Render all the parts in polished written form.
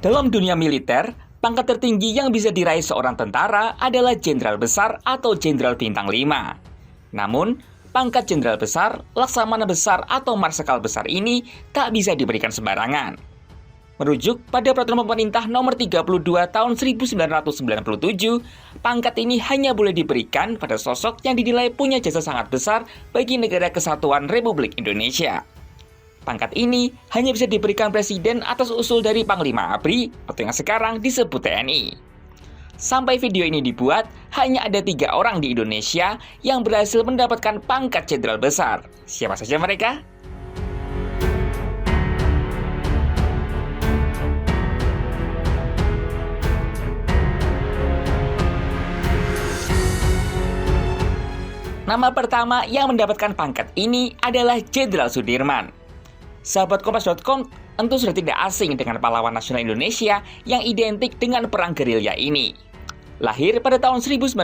Dalam dunia militer, pangkat tertinggi yang bisa diraih seorang tentara adalah Jenderal Besar atau Jenderal Bintang 5. Namun, pangkat Jenderal Besar, Laksamana Besar atau Marsekal Besar ini tak bisa diberikan sembarangan. Merujuk pada Peraturan Pemerintah Nomor 32 Tahun 1997, pangkat ini hanya boleh diberikan pada sosok yang dinilai punya jasa sangat besar bagi Negara Kesatuan Republik Indonesia. Pangkat ini hanya bisa diberikan Presiden atas usul dari Panglima ABRI atau yang sekarang disebut TNI. Sampai video ini dibuat, hanya ada 3 orang di Indonesia yang berhasil mendapatkan pangkat Jenderal Besar. Siapa saja mereka? Nama pertama yang mendapatkan pangkat ini adalah Jenderal Sudirman. Sahabat Kompas.com tentu sudah tidak asing dengan pahlawan nasional Indonesia yang identik dengan perang gerilya ini. Lahir pada tahun 1916,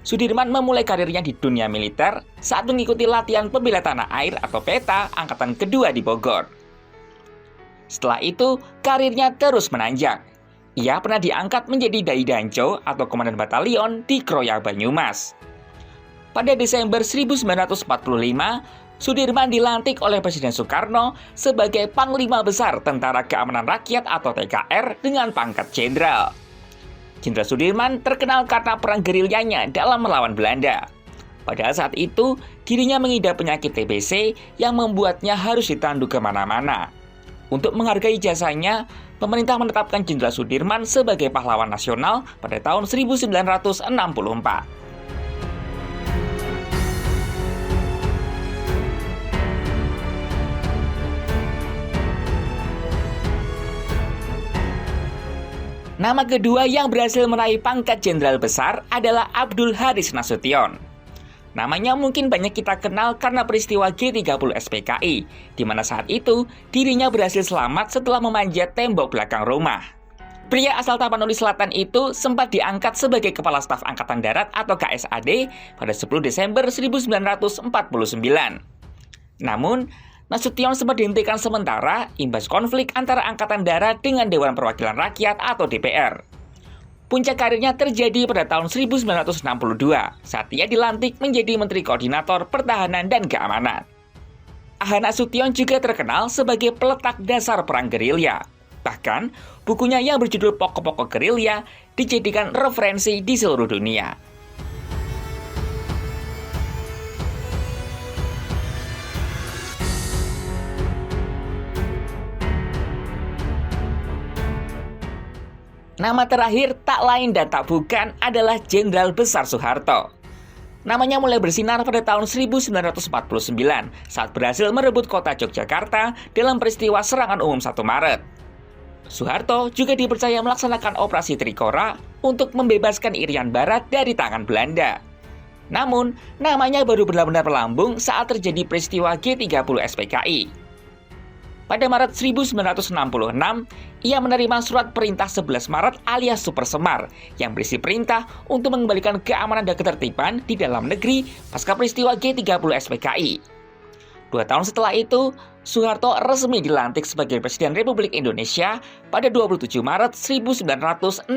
Sudirman memulai karirnya di dunia militer saat mengikuti latihan pembela tanah air atau PETA Angkatan Kedua di Bogor. Setelah itu, karirnya terus menanjak. Ia pernah diangkat menjadi Dai Danco atau Komandan Batalion di Kroya Banyumas. Pada Desember 1945, Sudirman dilantik oleh Presiden Soekarno sebagai Panglima Besar Tentara Keamanan Rakyat atau TKR dengan pangkat Jenderal. Jenderal Sudirman terkenal karena perang gerilyanya dalam melawan Belanda. Padahal saat itu, dirinya mengidap penyakit TBC yang membuatnya harus ditandu kemana-mana. Untuk menghargai jasanya, pemerintah menetapkan Jenderal Sudirman sebagai pahlawan nasional pada tahun 1964. Nama kedua yang berhasil meraih pangkat Jenderal Besar adalah Abdul Haris Nasution. Namanya mungkin banyak kita kenal karena peristiwa G30 SPKI, di mana saat itu dirinya berhasil selamat setelah memanjat tembok belakang rumah. Pria asal Tapanuli Selatan itu sempat diangkat sebagai Kepala Staf Angkatan Darat atau KSAD pada 10 Desember 1949. Namun, Nasution sempat dihentikan sementara imbas konflik antara Angkatan Darat dengan Dewan Perwakilan Rakyat atau DPR. Puncak karirnya terjadi pada tahun 1962 saat ia dilantik menjadi Menteri Koordinator Pertahanan dan Keamanan. Aha Nasution juga terkenal sebagai peletak dasar perang gerilya. Bahkan, bukunya yang berjudul Pokok-Pokok Gerilya dijadikan referensi di seluruh dunia. Nama terakhir tak lain dan tak bukan adalah Jenderal Besar Soeharto. Namanya mulai bersinar pada tahun 1949 saat berhasil merebut kota Yogyakarta dalam peristiwa serangan umum 1 Maret. Soeharto juga dipercaya melaksanakan operasi Trikora untuk membebaskan Irian Barat dari tangan Belanda. Namun, namanya baru benar-benar melambung saat terjadi peristiwa G30 SPKI. Pada Maret 1966, ia menerima surat perintah 11 Maret alias Super Semar yang berisi perintah untuk mengembalikan keamanan dan ketertiban di dalam negeri pasca peristiwa G30 SPKI. 2 tahun setelah itu, Soeharto resmi dilantik sebagai Presiden Republik Indonesia pada 27 Maret 1968.